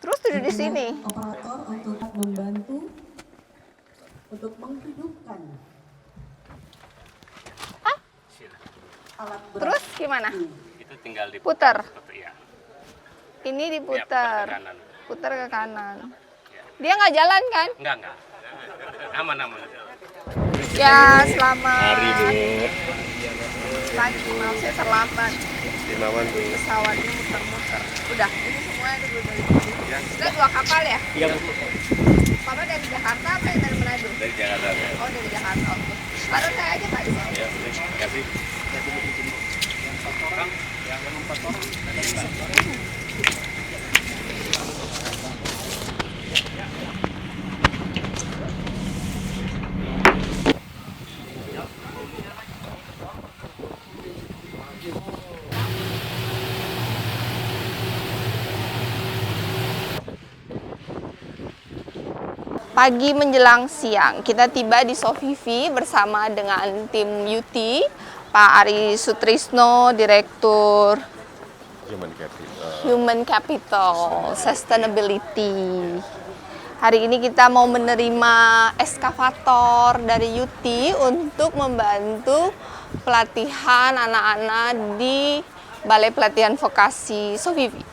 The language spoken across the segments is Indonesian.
Terus duduk di sini. Operator untuk membantu untuk menghidupkan alat berat. Terus gimana? Itu tinggal Putar. Ya. Ini Ya, diputar. putar ke kanan. Putar ke kanan. Dia nggak jalan kan? Enggak. Aman. Ya, selamat. Hari Bu. Pagi, maaf saya terlambat. Simawan Bu. Pesawatnya muter-muter. Udah, ini semuanya dulu dari tadi. Kita 2 kapal ya? Iya Bu. Papa dari Jakarta apa yang dari Manado? Dari Jakarta. Oh, dari Jakarta, oke. Baru saya aja Pak di sini. Ya, terima kasih. Pagi menjelang siang, kita tiba di Sofivi bersama dengan tim Yuti, Pak Ari Sutrisno, Direktur Human Capital Sustainability. Hari ini kita mau menerima eskavator dari Yuti untuk membantu pelatihan anak-anak di Balai Pelatihan Vokasi Sofivi.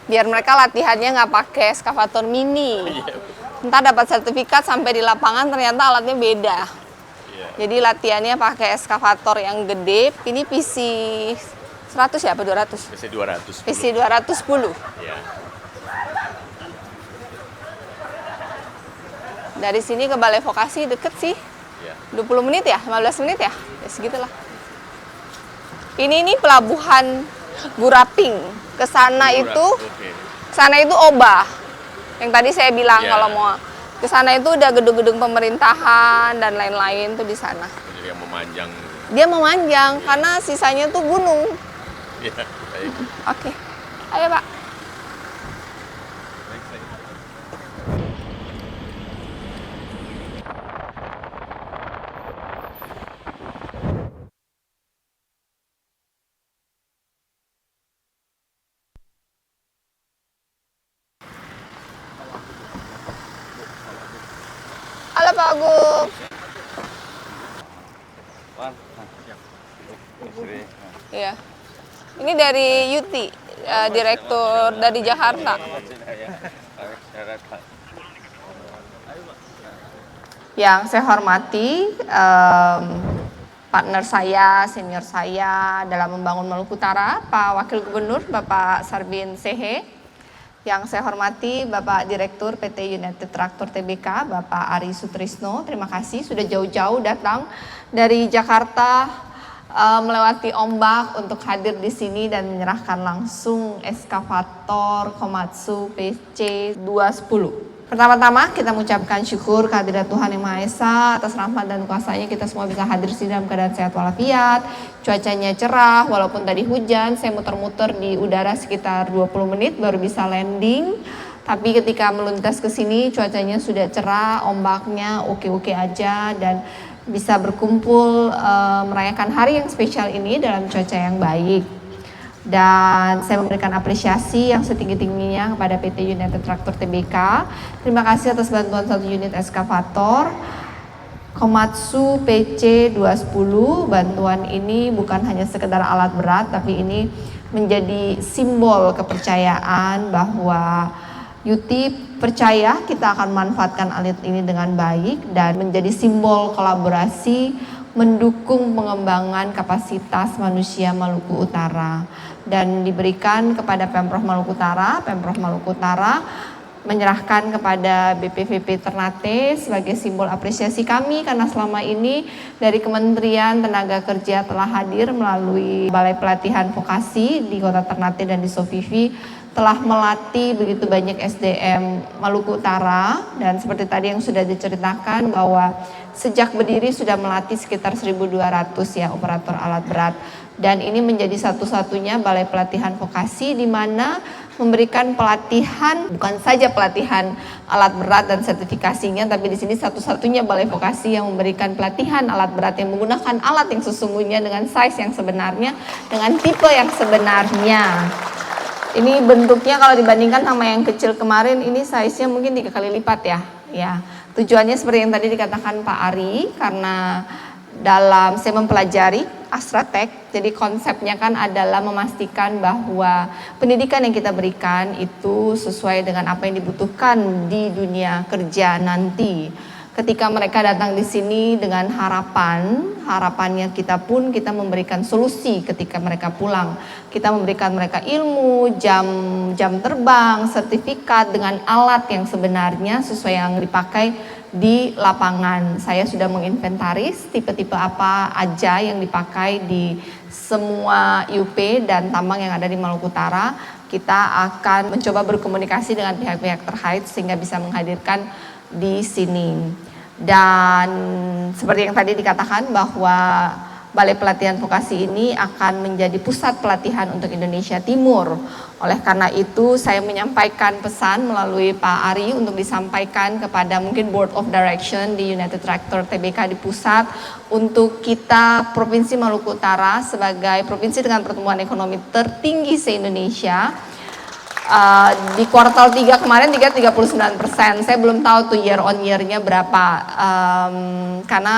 Biar mereka latihannya nggak pakai eskavator mini. Ntar dapat sertifikat sampai di lapangan ternyata alatnya beda. Jadi latihannya pakai eskavator yang gede. Ini PC 100 ya apa 200? PC 200. PC 210. Ya. Dari sini ke Balai Vokasi deket sih. Ya. 20 menit ya? 15 menit ya? Ya segitulah. Ini pelabuhan Buraping. Ke sana itu, Oke. sana itu Obah. Yang tadi saya bilang Ya. kalau mau ke sana itu udah gedung-gedung pemerintahan dan lain-lain tuh di sana. Jadi yang memanjang. Dia memanjang karena sisanya tuh gunung. Ya, baik. Oke. Ayo, Pak. Halo Pak Agung. Iya. Ini dari Yuti, direktur dari Jakarta. Yang saya hormati partner saya, senior saya dalam membangun Maluku Utara, Pak Wakil Gubernur Bapak Sarbin Sehe. Yang saya hormati Bapak Direktur PT United Tractor Tbk, Bapak Ari Sutrisno. Terima kasih sudah jauh-jauh datang dari Jakarta melewati ombak untuk hadir di sini dan menyerahkan langsung eskavator Komatsu PC 210. Pertama-tama kita mengucapkan syukur kehadirat Tuhan Yang Maha Esa atas rahmat dan kuasa-Nya kita semua bisa hadir di sini dalam keadaan sehat walafiat. Cuacanya cerah walaupun tadi hujan, saya muter-muter di udara sekitar 20 menit baru bisa landing. Tapi ketika meluntas ke sini cuacanya sudah cerah, ombaknya oke-oke aja dan bisa berkumpul merayakan hari yang spesial ini dalam cuaca yang baik. Dan saya memberikan apresiasi yang setinggi-tingginya kepada PT United Tractor Tbk. Terima kasih atas bantuan 1 unit eskavator Komatsu PC 210. Bantuan ini bukan hanya sekedar alat berat, tapi ini menjadi simbol kepercayaan bahwa Yuti percaya kita akan manfaatkan alat ini dengan baik dan menjadi simbol kolaborasi mendukung pengembangan kapasitas manusia Maluku Utara dan diberikan kepada Pemprov Maluku Utara. Pemprov Maluku Utara menyerahkan kepada BPVP Ternate sebagai simbol apresiasi kami karena selama ini dari Kementerian Tenaga Kerja telah hadir melalui Balai Pelatihan Vokasi di Kota Ternate dan di Sofivi telah melatih begitu banyak SDM Maluku Utara dan seperti tadi yang sudah diceritakan bahwa sejak berdiri sudah melatih sekitar 1.200 ya operator alat berat dan ini menjadi satu-satunya balai pelatihan vokasi di mana memberikan pelatihan bukan saja pelatihan alat berat dan sertifikasinya tapi di sini satu-satunya balai vokasi yang memberikan pelatihan alat berat yang menggunakan alat yang sesungguhnya dengan size yang sebenarnya dengan tipe yang sebenarnya. Ini bentuknya kalau dibandingkan sama yang kecil kemarin, ini size-nya mungkin 3 kali lipat ya. Ya, tujuannya seperti yang tadi dikatakan Pak Ari, karena dalam saya mempelajari Astra-Tech, jadi konsepnya kan adalah memastikan bahwa pendidikan yang kita berikan itu sesuai dengan apa yang dibutuhkan di dunia kerja nanti. Ketika mereka datang di sini dengan harapannya kita pun kita memberikan solusi ketika mereka pulang. Kita memberikan mereka ilmu, jam terbang, sertifikat dengan alat yang sebenarnya sesuai yang dipakai di lapangan. Saya sudah menginventaris tipe-tipe apa aja yang dipakai di semua UP dan tambang yang ada di Maluku Utara. Kita akan mencoba berkomunikasi dengan pihak-pihak terkait sehingga bisa menghadirkan di sini. Dan seperti yang tadi dikatakan bahwa Balai Pelatihan Vokasi ini akan menjadi pusat pelatihan untuk Indonesia Timur. Oleh karena itu saya menyampaikan pesan melalui Pak Ari untuk disampaikan kepada mungkin Board of Direction di United Tractor Tbk di pusat, untuk kita Provinsi Maluku Utara sebagai provinsi dengan pertumbuhan ekonomi tertinggi se-Indonesia. Di kuartal 3 kemarin 39%, saya belum tahu tuh year on year-nya berapa, karena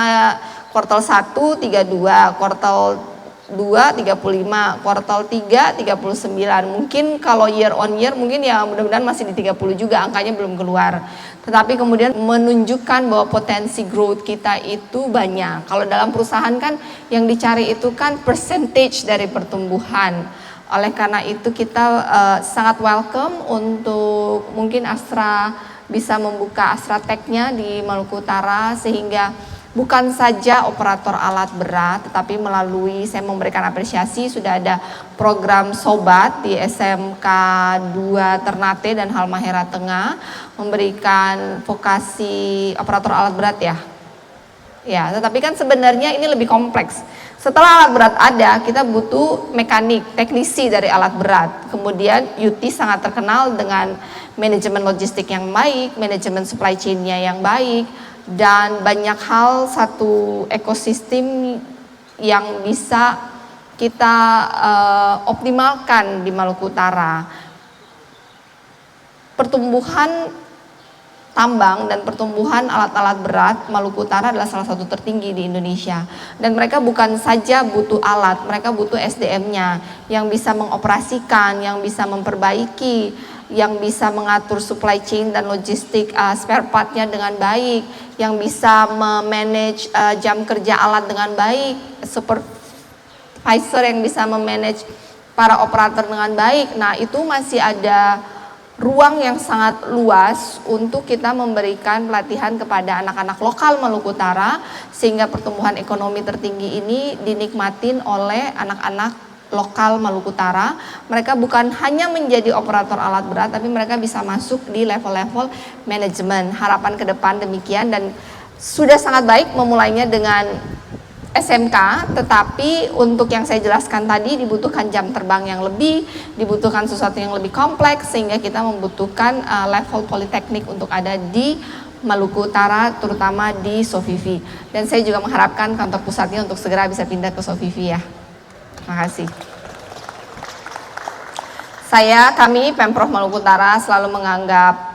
kuartal 1 32, kuartal 2 35, kuartal 3 39, mungkin kalau year on year mungkin ya mudah-mudahan masih di 30 juga, angkanya belum keluar. Tetapi kemudian menunjukkan bahwa potensi growth kita itu banyak. Kalau dalam perusahaan kan yang dicari itu kan percentage dari pertumbuhan. Oleh karena itu kita sangat welcome untuk mungkin Astra bisa membuka Astra-Tech-nya di Maluku Utara, sehingga bukan saja operator alat berat, tetapi melalui saya memberikan apresiasi sudah ada program Sobat di SMK 2 Ternate dan Halmahera Tengah memberikan vokasi operator alat berat ya. Ya, tetapi kan sebenarnya ini lebih kompleks. Setelah alat berat ada, kita butuh mekanik, teknisi dari alat berat. Kemudian UT sangat terkenal dengan manajemen logistik yang baik, manajemen supply chain-nya yang baik, dan banyak hal, satu ekosistem yang bisa kita optimalkan di Maluku Utara. Pertumbuhan tambang dan pertumbuhan alat-alat berat Maluku Utara adalah salah satu tertinggi di Indonesia, dan mereka bukan saja butuh alat, mereka butuh SDM-nya yang bisa mengoperasikan, yang bisa memperbaiki, yang bisa mengatur supply chain dan logistik spare part-nya dengan baik, yang bisa memanage jam kerja alat dengan baik, supervisor yang bisa memanage para operator dengan baik. Nah, itu masih ada ruang yang sangat luas untuk kita memberikan pelatihan kepada anak-anak lokal Maluku Utara, sehingga pertumbuhan ekonomi tertinggi ini dinikmatin oleh anak-anak lokal Maluku Utara. Mereka bukan hanya menjadi operator alat berat, tapi mereka bisa masuk di level-level manajemen. Harapan ke depan demikian, dan sudah sangat baik memulainya dengan SMK, tetapi untuk yang saya jelaskan tadi dibutuhkan jam terbang yang lebih, dibutuhkan sesuatu yang lebih kompleks, sehingga kita membutuhkan level politeknik untuk ada di Maluku Utara, terutama di Sofivi. Dan saya juga mengharapkan kantor pusatnya untuk segera bisa pindah ke Sofivi ya. Terima kasih. Kami Pemprov Maluku Utara selalu menganggap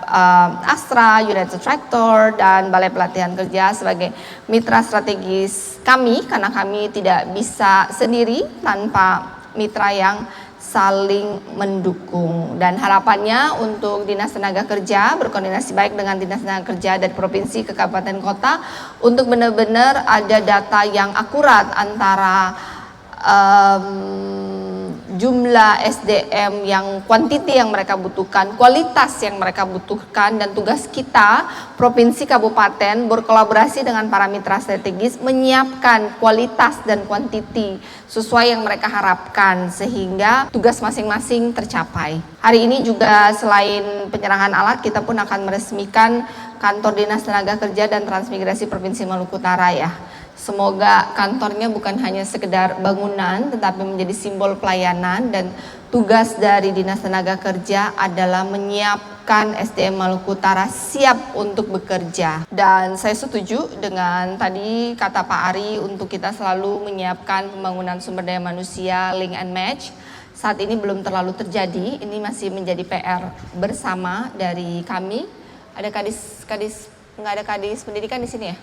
Astra, United Tractor, dan Balai Pelatihan Kerja sebagai mitra strategis kami, karena kami tidak bisa sendiri tanpa mitra yang saling mendukung. Dan harapannya untuk Dinas Tenaga Kerja berkoordinasi baik dengan Dinas Tenaga Kerja dari provinsi ke kabupaten kota untuk benar-benar ada data yang akurat antara jumlah SDM yang kuantiti yang mereka butuhkan, kualitas yang mereka butuhkan, dan tugas kita provinsi kabupaten berkolaborasi dengan para mitra strategis menyiapkan kualitas dan kuantiti sesuai yang mereka harapkan sehingga tugas masing-masing tercapai. Hari ini juga selain penyerahan alat, kita pun akan meresmikan kantor Dinas Tenaga Kerja dan Transmigrasi Provinsi Maluku Utara ya. Semoga kantornya bukan hanya sekedar bangunan, tetapi menjadi simbol pelayanan, dan tugas dari Dinas Tenaga Kerja adalah menyiapkan SDM Maluku Utara siap untuk bekerja. Dan saya setuju dengan tadi kata Pak Ari untuk kita selalu menyiapkan pembangunan sumber daya manusia link and match. saat ini belum terlalu terjadi. Ini masih menjadi PR bersama dari kami. Ada kadis nggak ada kadis pendidikan di sini ya?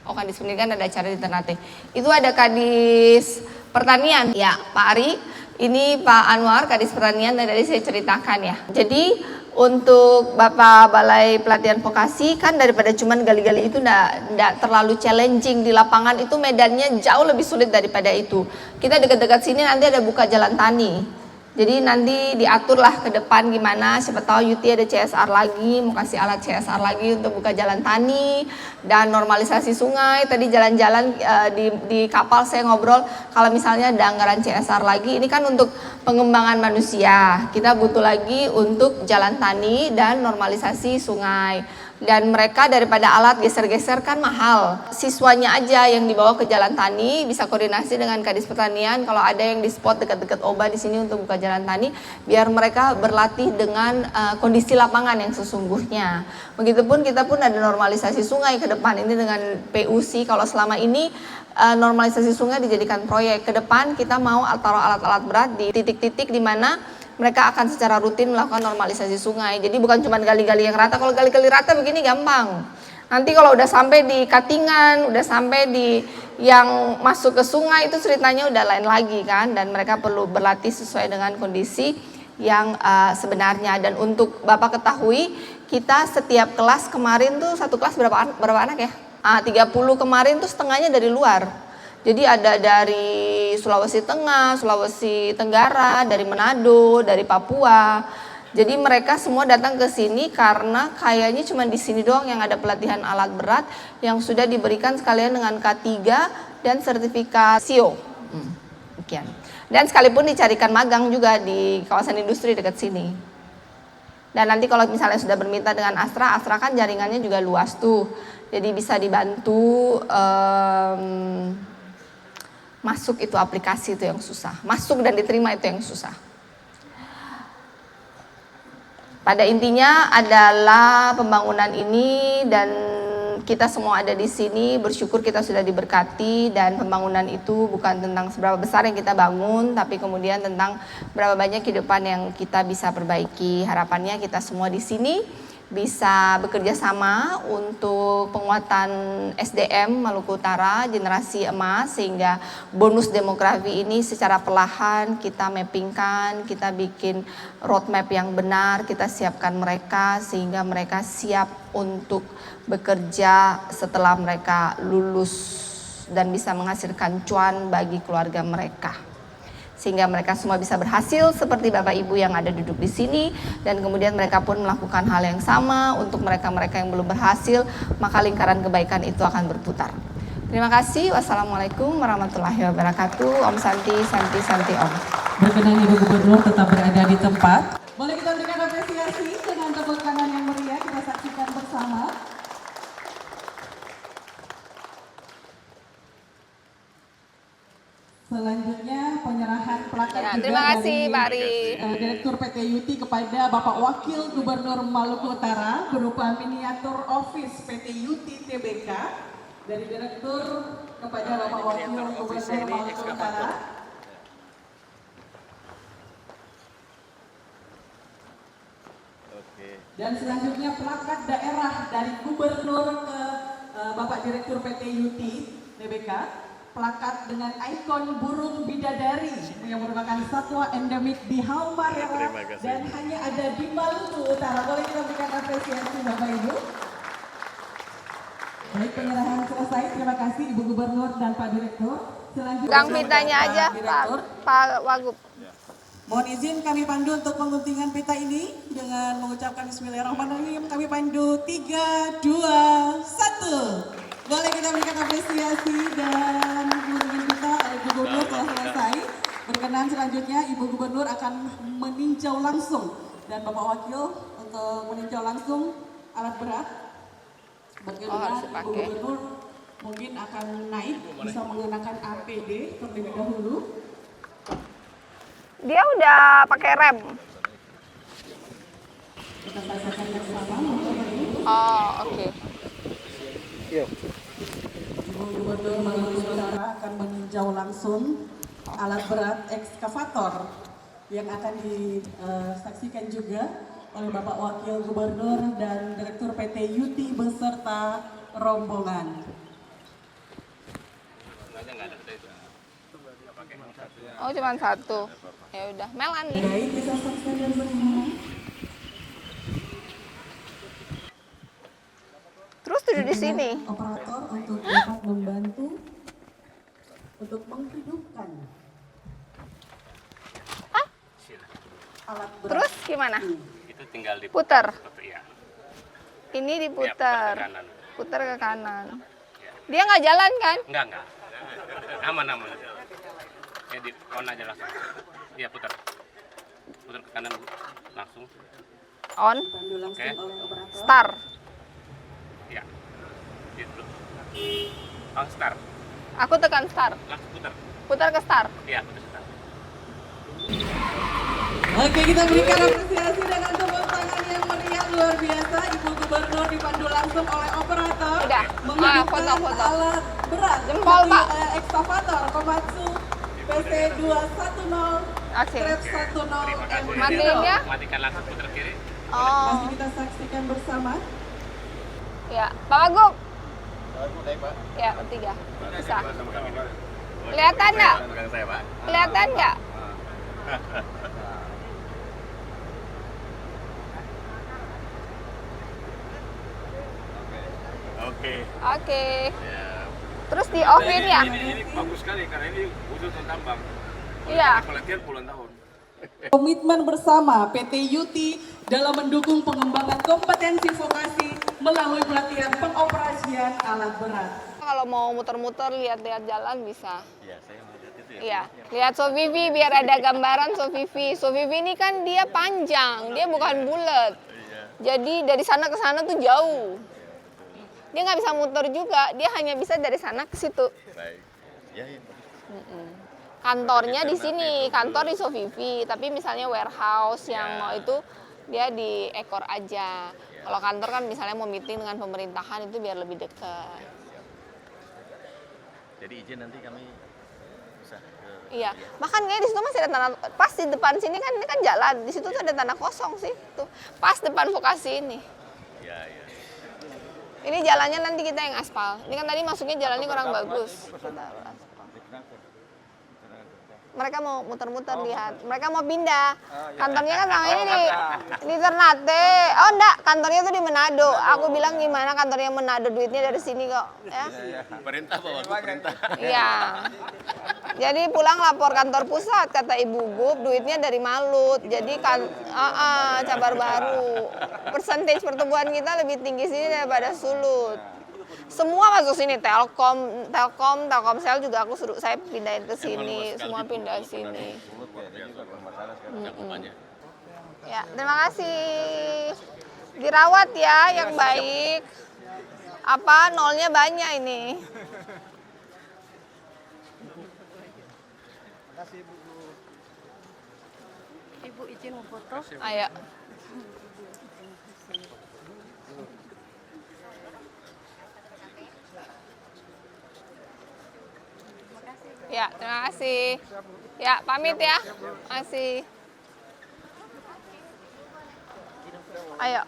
Oh, kadis pendidikan ada acara di Ternate. Itu ada kadis pertanian. Ya, Pak Ari, ini Pak Anwar kadis pertanian dan tadi saya ceritakan ya. Jadi untuk Bapak Balai Pelatihan Vokasi kan daripada cuman gali-gali itu enggak terlalu challenging di lapangan, itu medannya jauh lebih sulit daripada itu. Kita dekat-dekat sini nanti ada buka jalan tani. Jadi nanti diaturlah ke depan gimana, siapa tahu Yuti ada CSR lagi, mau kasih alat CSR lagi untuk buka jalan tani dan normalisasi sungai. Tadi jalan-jalan di kapal saya ngobrol, kalau misalnya ada anggaran CSR lagi, ini kan untuk pengembangan manusia. Kita butuh lagi untuk jalan tani dan normalisasi sungai. Dan mereka daripada alat geser-geser kan mahal. Siswanya aja yang dibawa ke jalan tani, bisa koordinasi dengan Kadis Pertanian kalau ada yang di spot dekat-dekat Oba di sini untuk buka jalan tani, biar mereka berlatih dengan kondisi lapangan yang sesungguhnya. Begitupun kita pun ada normalisasi sungai ke depan ini dengan PUC. Kalau selama ini normalisasi sungai dijadikan proyek, ke depan kita mau taruh alat-alat berat di titik-titik di mana mereka akan secara rutin melakukan normalisasi sungai. Jadi bukan cuma gali-gali yang rata. Kalau gali-gali rata begini gampang. Nanti kalau udah sampai di cuttingan, udah sampai di yang masuk ke sungai, itu ceritanya udah lain lagi kan. Dan mereka perlu berlatih sesuai dengan kondisi yang sebenarnya. Dan untuk Bapak ketahui, kita setiap kelas kemarin tuh satu kelas berapa anak ya? 30 kemarin tuh setengahnya dari luar. Jadi ada dari Sulawesi Tengah, Sulawesi Tenggara, dari Manado, dari Papua. Jadi mereka semua datang ke sini karena kayaknya cuma di sini doang yang ada pelatihan alat berat yang sudah diberikan sekalian dengan K3 dan sertifikat SIO. Demikian. Dan sekalipun dicarikan magang juga di kawasan industri dekat sini. Dan nanti kalau misalnya sudah bermitra dengan Astra, Astra kan jaringannya juga luas tuh. Jadi bisa dibantu masuk itu aplikasi itu yang susah. Masuk dan diterima itu yang susah. Pada intinya adalah pembangunan ini dan kita semua ada di sini bersyukur kita sudah diberkati, dan pembangunan itu bukan tentang seberapa besar yang kita bangun, tapi kemudian tentang berapa banyak kehidupan yang kita bisa perbaiki. Harapannya kita semua di sini bisa bekerja sama untuk penguatan SDM Maluku Utara, generasi emas, sehingga bonus demografi ini secara perlahan kita mappingkan, kita bikin roadmap yang benar, kita siapkan mereka sehingga mereka siap untuk bekerja setelah mereka lulus dan bisa menghasilkan cuan bagi keluarga mereka. Sehingga mereka semua bisa berhasil seperti Bapak Ibu yang ada duduk di sini, dan kemudian mereka pun melakukan hal yang sama untuk mereka-mereka yang belum berhasil, maka lingkaran kebaikan itu akan berputar. Terima kasih. Wassalamualaikum warahmatullahi wabarakatuh. Om Santi, Santi, Santi Om. Berkenan Ibu Gubernur tetap berada di tempat. Boleh kita berikan apresiasi dengan tepuk tangan yang meriah, kita saksikan bersama. Selanjutnya penyerahan plakat Ya, juga terima kasih dari Pak Ari. Direktur PT Yuti kepada Bapak Wakil Gubernur Maluku Utara berupa miniatur office PT Yuti TBK dari Direktur kepada Bapak Wakil Gubernur Maluku Utara. Dan selanjutnya plakat daerah dari Gubernur ke Bapak Direktur PT Yuti TBK. Plakat dengan ikon burung bidadari yang merupakan satwa endemik di Halmahera dan hanya ada di Maluku Utara. Boleh kita berikan apresiasi Bapak Ibu? Baik, penyerahan selesai. Terima kasih Ibu Gubernur dan Pak Direktur. Selanjutnya Gang pitanya aja Pak Wagub. Mohon izin kami pandu untuk penguntingan pita ini dengan mengucapkan Bismillahirrahmanirrahim. Kami pandu 3, 2, 1. Boleh kita berikan apresiasi dan penguntingan pita Ibu Gubernur telah selesai. Berkenan selanjutnya Ibu Gubernur akan meninjau langsung dan Bapak Wakil untuk meninjau langsung alat berat. Bagaimana Ibu Gubernur mungkin akan naik bisa mengenakan APD terlebih dahulu. Dia udah pakai rem. Kita saksikan bersama. Oh, oke. Ibu Gubernur Maluku Utara akan meninjau langsung alat berat ekskavator yang akan disaksikan juga oleh Bapak Wakil Gubernur dan Direktur PT Yuti beserta rombongan. Oh, cuma satu. Ya udah, Melani. Baik, bisa saksikan bersama. Terus duduk di sini. Operator untuk dapat membantu untuk menghidupkan alat berat. Terus gimana? Itu tinggal Putar. ya. Ini Ya, diputar. putar ke kanan. Putar ke kanan. Dia nggak jalan kan? Enggak. Aman. Ya di on aja langsung. Iya, putar. Putar ke kanan langsung. On. Dipandu langsung Oke. oleh operator. Start. Ya. Gitu. Oh, start. Aku tekan start. Langsung putar. Putar ke start. Iya, putar start. Oke, kita berikan apresiasi dengan tepuk tangan yang meriah luar biasa. Ibu Gubernur dipandu langsung oleh operator. Udah. Menghidupkan Foto. alat berat. Jempol, seperti, Pak. Ekskavator Komatsu PT 210 Oke. Trap 10 Terima kasih. Matiin ya? Matikan langsung putar kiri. Oh. Masih kita saksikan bersama. Ya, Pak Wagub. Ya, bertiga. Bisa. Kelihatan nggak? Bukan saya, Pak. Kelihatan nggak? Oke. Oke. Ya. Terus di offin ya? Ini bagus sekali karena ini khusus untuk tambang. Iya. Pelatihan puluhan tahun. Komitmen bersama PT Yuti dalam mendukung pengembangan kompetensi vokasi melalui pelatihan pengoperasian alat berat. Kalau mau muter-muter lihat-lihat jalan bisa. Iya, saya mau lihat itu ya. Iya, lihat Sovivi biar ada gambaran Sovivi. Sovivi ini kan dia panjang, dia bukan bulat. Jadi dari sana ke sana tuh jauh. Dia nggak bisa muter juga, dia hanya bisa dari sana ke situ. Baik. Ya, ya. Kantornya di sini, kantor di Sovivi. Tapi misalnya warehouse yang Ya. mau itu dia di Ekor aja. Kalau kantor kan misalnya mau meeting dengan pemerintahan itu biar lebih dekat. Jadi izin nanti kami bisa ke Iya, bahkan kayak di situ masih ada tanah, pas di depan sini kan ini kan jalan, di situ tuh ada tanah kosong sih, tuh pas depan vokasi ini. Ya, ya. Ini jalannya nanti kita yang aspal. Ini kan tadi masuknya jalannya kurang bagus. Kita aspal. Mereka mau muter-muter lihat, mereka mau pindah. Kantornya kan sama ini di Ternate. Oh enggak, kantornya tuh di Manado. Aku bilang gimana kantornya Manado, duitnya dari sini kok. Ya. Perintah, Pak. Perintah. Iya. Jadi pulang lapor kantor pusat, kata Ibu Gub, duitnya dari Malut. Jadi kan, Cabar Baru. Persentage pertumbuhan kita lebih tinggi sini daripada Sulut. Semua masuk sini, Telkomsel juga aku suruh saya pindahin ke sini, semua pindah sini. Ya, terima kasih. Dirawat ya yang baik. Apa nolnya banyak ini. Ibu izin mau foto. Ayo. Ya, terima kasih. Ya, pamit ya. Makasih. Ayo.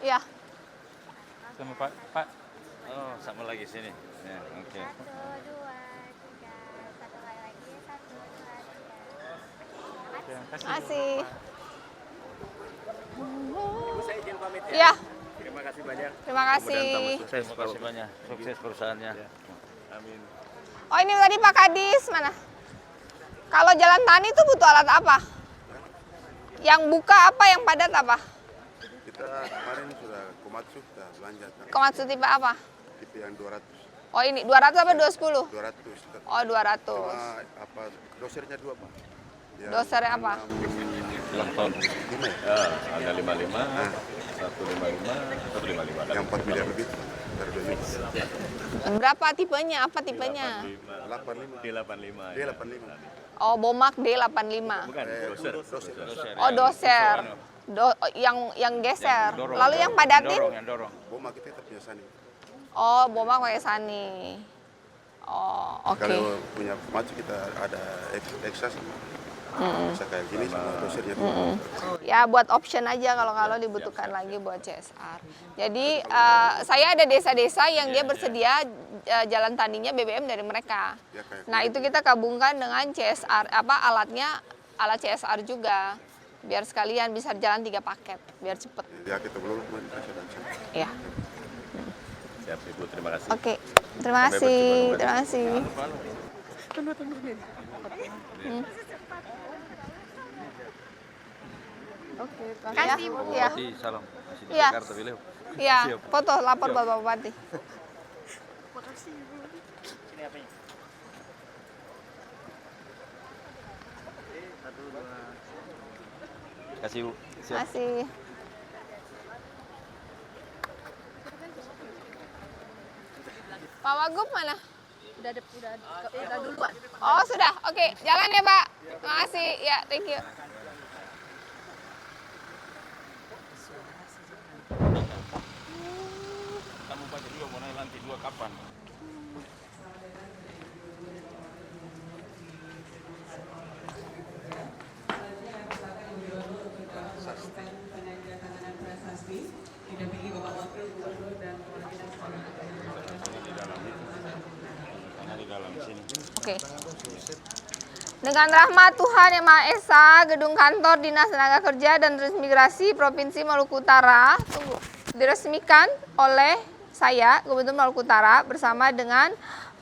Ya. Sama Pak. Oh, sama lagi sini. Ya, oke. 1, 2, 3. Satu kali lagi. 1, 2, 3. Terima kasih. Saya izin pamit ya. Ya, Terima kasih banyak. terima kasih. Sukses, terima kasih banyak. Sukses perusahaannya. Amin. Oh, ini tadi Pak Kadis mana? Kalau jalan tani itu butuh alat apa? Yang buka apa, yang padat apa? Kita kemarin sudah Komatsu sudah belanja Komatsu tipe apa? tipe yang 200 Oh ini 200 apa 210? 200 Oh 200. sama apa dosernya dua Pak. Yang Dosernya apa? 5 ya? Ada 55, 155, 155. Yang 4 miliar lebih dari 2 juta. Berapa tipenya? Apa tipenya? 85 D85. dia 85 Oh Bomak D85. Bukan, doser. Oh doser. Yang geser. Lalu yang padatin? Yang dorong. Boma kita tetap punya Sani. Oh Bomak pakai Sani. Oh, oke. Kalau punya Komatsu kita ada ekstra sama. Bisa kayak gini sama dosirnya. Ya buat option aja kalau dibutuhkan lagi buat CSR. Jadi saya ada desa-desa yang dia bersedia jalan tandingnya BBM dari mereka. Ya, kayak Nah itu kita gabungkan dengan CSR alat CSR juga, biar sekalian bisa jalan 3 paket, biar cepet. ya kita belum kasih. Ya. Siap Ibu, terima kasih. Oke, terima kasih, terima kasih. Oke, terima kasih Bu. Ya. Salam. Masih di Iya. Jakarta, beliau. Iya, foto lapor Bapak Bupati. Kasih Bu. Terima kasih. Pak Wagub mana? Udah duluan. Oh sudah, oke. Jalan ya Pak. Terima kasih. Ya, thank you. Kamu baca juga mau naik lantai 2 kapan? Didampingi Bapak Wakil Gubernur dan Kepala Dinas Karena di dalam sini. Oke. Dengan rahmat Tuhan Yang Maha Esa, gedung kantor Dinas Tenaga Kerja dan Transmigrasi Provinsi Maluku Utara diresmikan oleh saya, Gubernur Maluku Utara, bersama dengan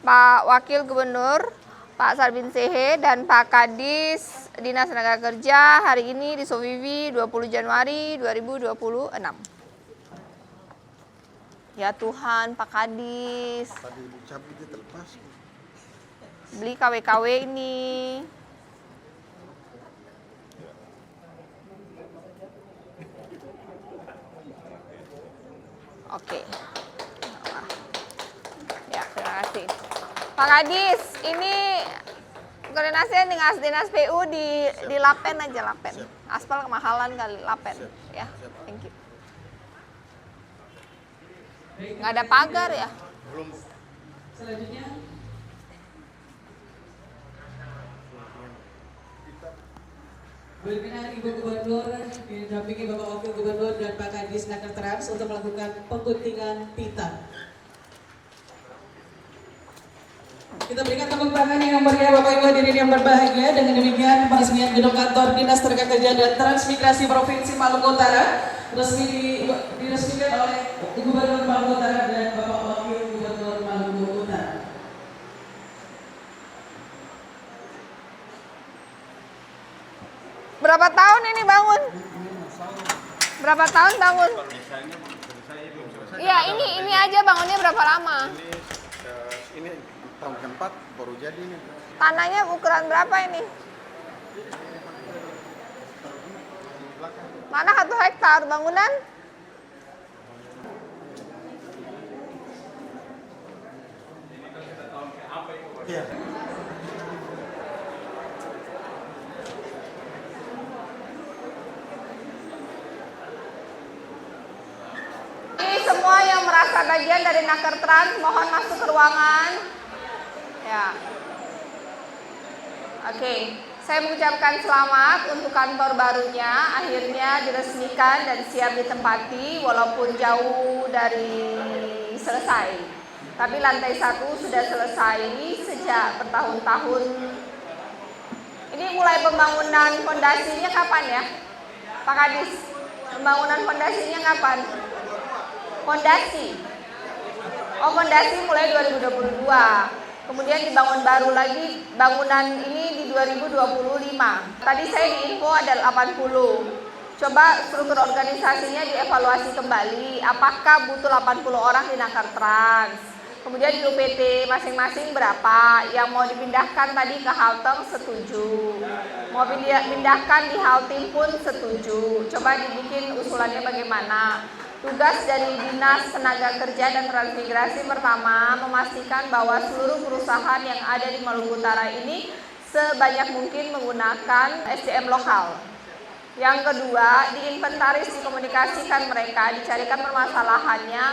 Pak Wakil Gubernur, Pak Sarbin Sehe, dan Pak Kadis Dinas Tenaga Kerja hari ini di Sowiwi 20 Januari 2026. Ya Tuhan, Pak Kadis. Beli KW-KW ini. Oke. Ya, terima kasih. Pak Kadis, ini koordinasinya dengan Dinas PU di Lapen aja, Lapen. Aspal kemahalan kali, Lapen. Ya, thank you. Nggak ada pagar ya? Selanjutnya berkenan Ibu Gubernur didampingi Bapak Wakil Gubernur dan Pak Kadis Naker Trans untuk melakukan pengguntingan pita. Kita berikan tepuk tangan yang meriah Bapak Ibu hadirin yang berbahagia. Dengan demikian peresmian gedung kantor Dinas Tenaga Kerja dan Transmigrasi Provinsi Maluku Utara resmi diresmikan oleh Gubernur Maluku Utara dan Bapak Wakil Gubernur Maluku Utara. Berapa tahun ini bangun? Berapa tahun bangun? Iya, ini aja bangunnya berapa lama? Ini tahun keempat baru jadi nih. Tanahnya ukuran berapa ini? Mana 1 hektar bangunan? Ini semua yang merasa bagian dari Naker Trans mohon masuk ke ruangan. Ya. Oke, saya mengucapkan selamat untuk kantor barunya akhirnya diresmikan dan siap ditempati walaupun jauh dari selesai. Tapi lantai 1 sudah selesai sejak bertahun-tahun. Ini mulai pembangunan fondasinya kapan ya? Pak Kadis, pembangunan fondasinya kapan? Fondasi. Oh, fondasi mulai 2022. Kemudian dibangun baru lagi bangunan ini di 2025. Tadi saya diinfo ada 80. Coba struktur organisasinya dievaluasi kembali. Apakah butuh 80 orang di Naker Trans? Kemudian di UPT masing-masing berapa? Yang mau dipindahkan tadi ke Halteng setuju. Mau pindahkan di Haltim pun setuju. Coba dibikin usulannya bagaimana? Tugas dari Dinas Tenaga Kerja dan Transmigrasi pertama memastikan bahwa seluruh perusahaan yang ada di Maluku Utara ini sebanyak mungkin menggunakan SDM lokal. Yang kedua, diinventaris, dikomunikasikan mereka, dicarikan permasalahannya,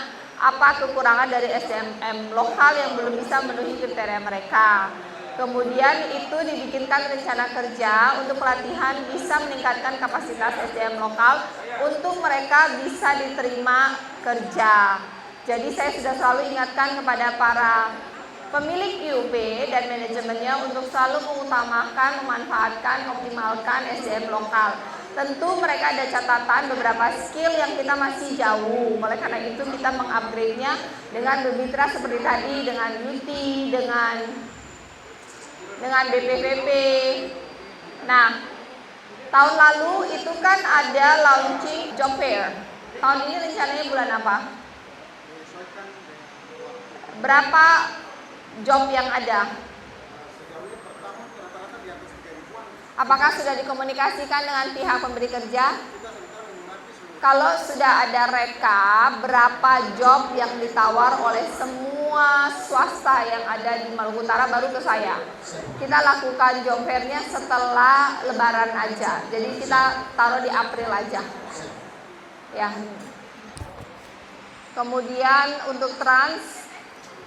apa kekurangan dari SDM lokal yang belum bisa memenuhi kriteria mereka. Kemudian itu dibikinkan rencana kerja untuk pelatihan bisa meningkatkan kapasitas SDM lokal untuk mereka bisa diterima kerja. Jadi saya sudah selalu ingatkan kepada para pemilik IUP dan manajemennya untuk selalu mengutamakan, memanfaatkan, optimalkan SDM lokal. Tentu mereka ada catatan beberapa skill yang kita masih jauh. Oleh karena itu kita mengupgrade-nya dengan bermitra seperti tadi, dengan UT, dengan BPPP. Nah, tahun lalu itu kan ada launching job fair. Tahun ini rencananya bulan apa? Berapa job yang ada? Apakah sudah dikomunikasikan dengan pihak pemberi kerja? Kalau sudah ada reka, berapa job yang ditawar oleh semua swasta yang ada di Maluku Utara baru ke saya. Kita lakukan job fair-nya setelah Lebaran aja. Jadi kita taruh di April aja. Ya. Kemudian untuk trans,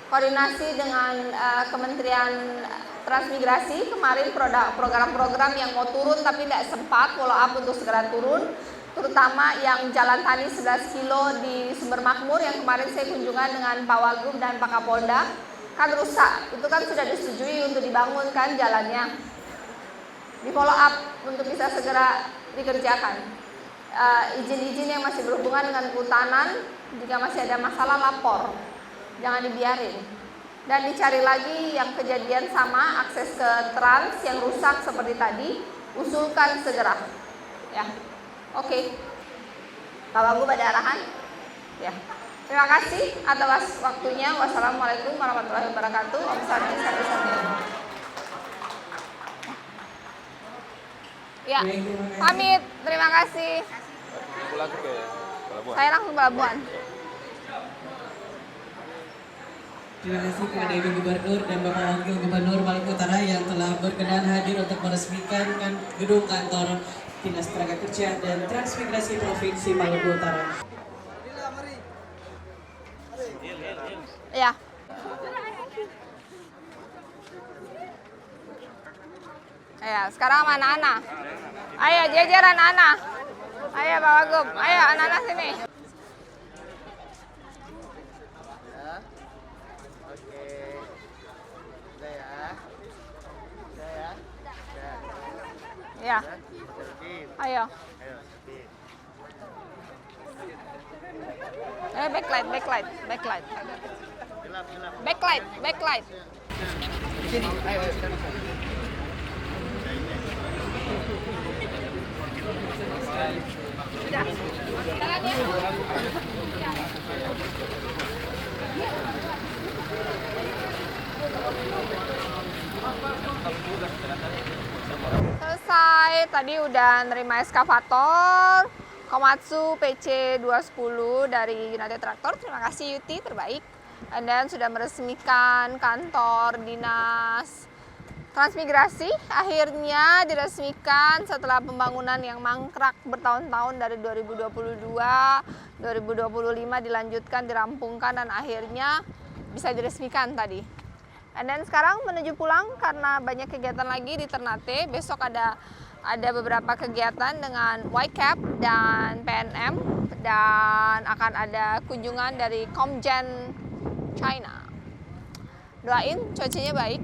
koordinasi dengan Kementerian Transmigrasi, kemarin program-program yang mau turun tapi tidak sempat follow up untuk segera turun, terutama yang Jalan Tani 11 kilo di Sumber Makmur yang kemarin saya kunjungan dengan Pak Wagub dan Pak Kapolda, kan rusak, itu kan sudah disetujui untuk dibangun kan jalannya, di follow up untuk bisa segera dikerjakan. Izin-izin yang masih berhubungan dengan kehutanan, jika masih ada masalah lapor, jangan dibiarin. Dan dicari lagi yang kejadian sama, akses ke trans yang rusak seperti tadi, usulkan segera. Ya, oke. Pak Wagub ada arahan? Ya. Terima kasih atas waktunya. Wassalamualaikum warahmatullahi wabarakatuh. Om Swastiastu. Ya, pamit. Terima kasih. Pulang ke pelabuhan. Saya langsung pelabuhan. Terima kasih kepada Ibu Gubernur dan Bapak Wakil Gubernur Maluku Utara yang telah berkenan hadir untuk meresmikan gedung kantor Dinas Tenaga Kerja dan Transmigrasi Provinsi Maluku Utara. Ya. Ya, sekarang sama anak-anak. Ayo jejer anak-anak. Ayo Pak Wagub, ayo anak-anak sini. Ya. Ayo. Backlight. Backlight. Sini, ayo. Sudah. Jalannya. Selesai, tadi udah nerima eskavator Komatsu PC 210 dari United Tractor. Terima kasih Yuti, terbaik. Dan sudah meresmikan kantor Dinas Transmigrasi. Akhirnya diresmikan setelah pembangunan yang mangkrak bertahun-tahun dari 2022, 2025 dilanjutkan, dirampungkan, dan akhirnya bisa diresmikan tadi. Dan sekarang menuju pulang karena banyak kegiatan lagi di Ternate. Besok ada beberapa kegiatan dengan YCAP dan PNM, dan akan ada kunjungan dari Komjen China. Doain cuacanya baik.